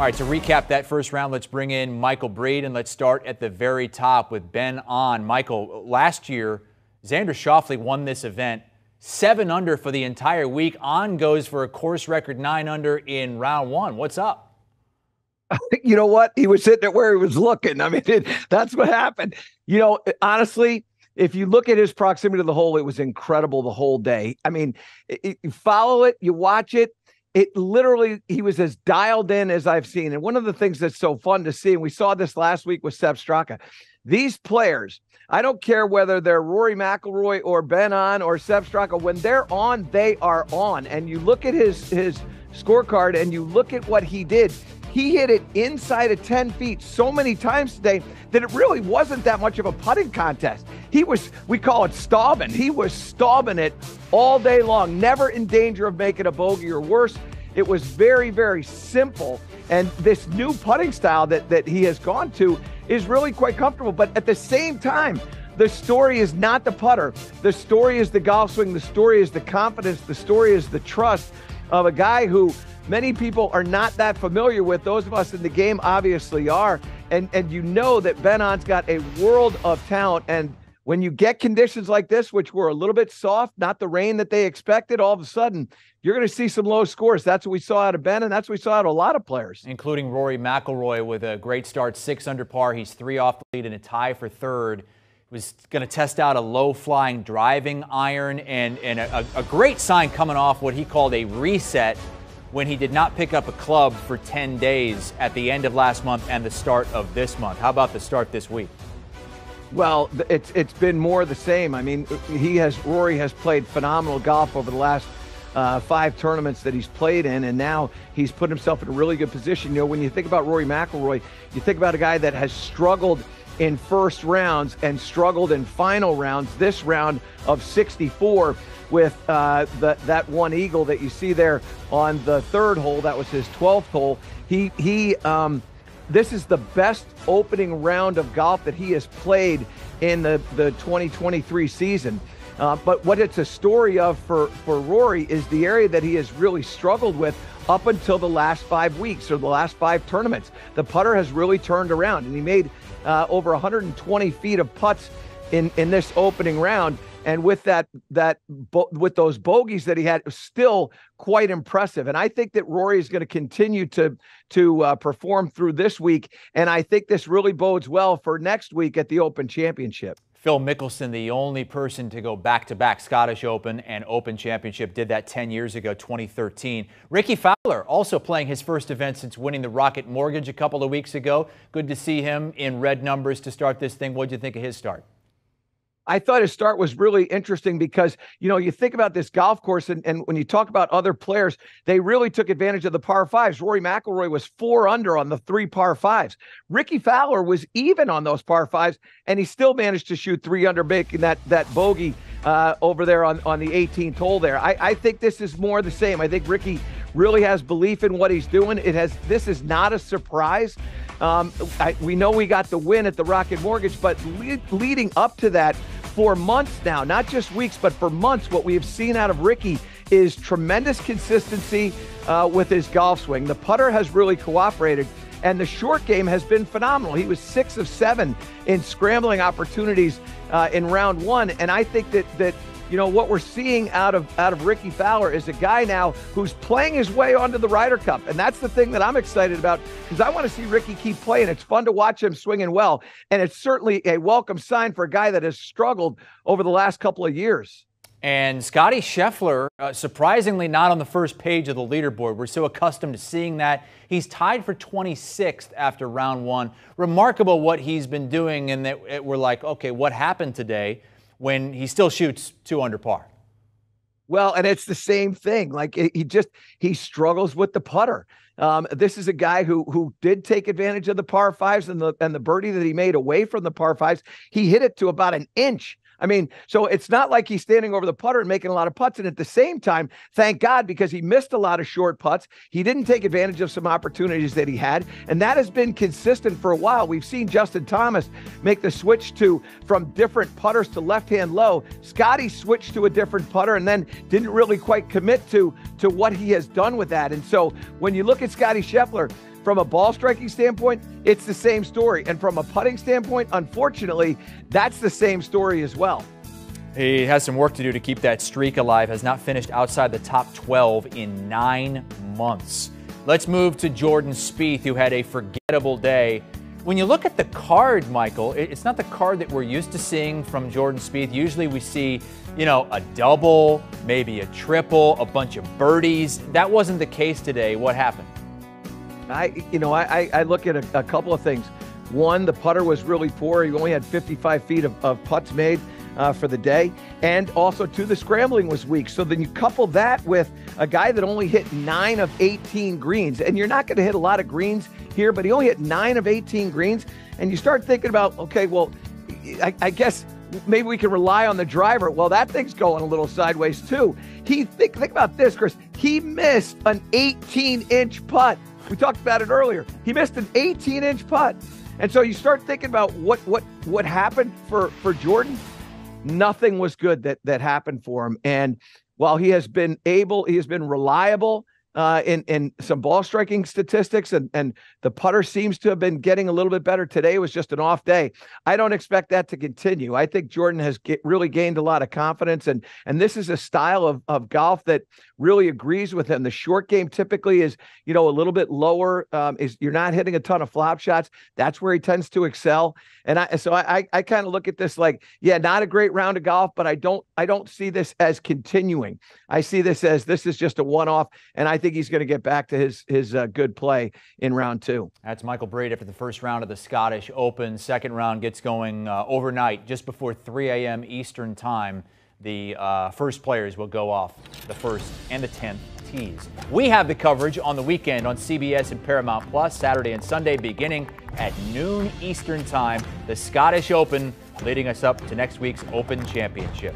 All right, to recap that first round, let's bring in Michael Breed, and let's start at the very top with Byeong Hun. Michael, last year, Xander Schauffele won this event 7 under for the entire week. An goes for a course record 9 under in round 1. What's up? You know what? He was sitting there where he was looking. I mean, that's what happened. You know, honestly, if you look at his proximity to the hole, it was incredible the whole day. I mean, you follow it, you watch it. It literally, he was as dialed in as I've seen. And one of the things that's so fun to see, and we saw this last week with Sepp Straka, these players, I don't care whether they're Rory McIlroy or Byeong Hun or Sepp Straka, when they're on, they are on. And you look at his scorecard and you look at what he did. He hit it inside of 10 feet so many times today that it really wasn't that much of a putting contest. He was, we call it stobbing. He was stobbing it all day long, never in danger of making a bogey or worse. It was very, very simple. And this new putting style that he has gone to is really quite comfortable. But at the same time, the story is not the putter. The story is the golf swing. The story is the confidence. The story is the trust of a guy who many people are not that familiar with. Those of us in the game obviously are. And you know that Byeong Hun's got a world of talent. And when you get conditions like this, which were a little bit soft, not the rain that they expected, all of a sudden, you're going to see some low scores. That's what we saw out of Ben, and that's what we saw out of a lot of players. Including Rory McIlroy with a great start, 6 under par. He's 3 off the lead and a tie for third. Was going to test out a low-flying driving iron and a great sign coming off what he called a reset when he did not pick up a club for 10 days at the end of last month and the start of this month. How about the start this week? Well, it's been more of the same. I mean, Rory has played phenomenal golf over the last 5 tournaments that he's played in, and now he's put himself in a really good position. You know, when you think about Rory McIlroy, you think about a guy that has struggled in first rounds and struggled in final rounds. This round of 64 with that one eagle that you see there on the 3rd hole, that was his 12th hole. This is the best opening round of golf that he has played in the 2023 season. But what it's a story of for Rory is the area that he has really struggled with up until the last 5 weeks or the last 5 tournaments. The putter has really turned around, and he made over 120 feet of putts in this opening round. And with with those bogeys that he had, it was still quite impressive. And I think that Rory is going to continue to perform through this week. And I think this really bodes well for next week at the Open Championship. Phil Mickelson, the only person to go back-to-back Scottish Open and Open Championship, did that 10 years ago, 2013. Rickie Fowler also playing his first event since winning the Rocket Mortgage a couple of weeks ago. Good to see him in red numbers to start this thing. What did you think of his start? I thought his start was really interesting because, you know, you think about this golf course and when you talk about other players, they really took advantage of the par 5s. Rory McIlroy was 4 under on the 3 par 5s. Rickie Fowler was even on those par 5s, and he still managed to shoot 3 under, making that bogey over there on the 18th hole there. I think this is more the same. I think Rickie really has belief in what he's doing. This is not a surprise. We know we got the win at the Rocket Mortgage, but leading up to that for months now, not just weeks, but for months, what we have seen out of Rickie is tremendous consistency with his golf swing. The putter has really cooperated, and the short game has been phenomenal. He was 6 of 7 in scrambling opportunities in round 1, and I think that you know, what we're seeing out of Rickie Fowler is a guy now who's playing his way onto the Ryder Cup. And that's the thing that I'm excited about, because I want to see Rickie keep playing. It's fun to watch him swinging well. And it's certainly a welcome sign for a guy that has struggled over the last couple of years. And Scotty Sheffler, surprisingly not on the first page of the leaderboard. We're so accustomed to seeing that. He's tied for 26th after round 1. Remarkable what he's been doing, and that we're like, okay, what happened today? When he still shoots 2 under par. Well, and it's the same thing. Like he struggles with the putter. This is a guy who did take advantage of the par 5s and the birdie that he made away from the par 5s. He hit it to about an inch. I mean, so it's not like he's standing over the putter and making a lot of putts. And at the same time, thank God, because he missed a lot of short putts. He didn't take advantage of some opportunities that he had. And that has been consistent for a while. We've seen Justin Thomas make the switch from different putters to left-hand low. Scotty switched to a different putter and then didn't really quite commit to what he has done with that. And so when you look at Scotty Sheffler, from a ball striking standpoint, it's the same story. And from a putting standpoint, unfortunately, that's the same story as well. He has some work to do to keep that streak alive. Has not finished outside the top 12 in 9 months. Let's move to Jordan Spieth, who had a forgettable day. When you look at the card, Michael, it's not the card that we're used to seeing from Jordan Spieth. Usually we see, a double, maybe a triple, a bunch of birdies. That wasn't the case today. What happened? I look at a couple of things. One, the putter was really poor. He only had 55 feet of putts made for the day. And also, too, the scrambling was weak. So then you couple that with a guy that only hit 9 of 18 greens. And you're not going to hit a lot of greens here, but he only hit 9 of 18 greens. And you start thinking about, okay, well, I guess maybe we can rely on the driver. Well, that thing's going a little sideways, too. Think about this, Chris. He missed an 18-inch putt. We talked about it earlier. He missed an 18-inch putt. And so you start thinking about what happened for Jordan. Nothing was good that happened for him. And while he has been reliable in some ball striking statistics, and the putter seems to have been getting a little bit better. Today was just an off day. I don't expect that to continue. I think Jordan has really gained a lot of confidence, and this is a style of golf that really agrees with him. The short game typically is, a little bit lower. You're not hitting a ton of flop shots. That's where he tends to excel. And I kind of look at this like, not a great round of golf, but I don't see this as continuing. I see this is just a one-off, and I think he's going to get back to his good play in round 2. That's Michael Breed after the first round of the Scottish Open. Second round gets going overnight, just before 3 a.m. Eastern time. The first players will go off the 1st and the 10th tees. We have the coverage on the weekend on CBS and Paramount Plus, Saturday and Sunday, beginning at noon Eastern time. The Scottish Open leading us up to next week's Open Championship.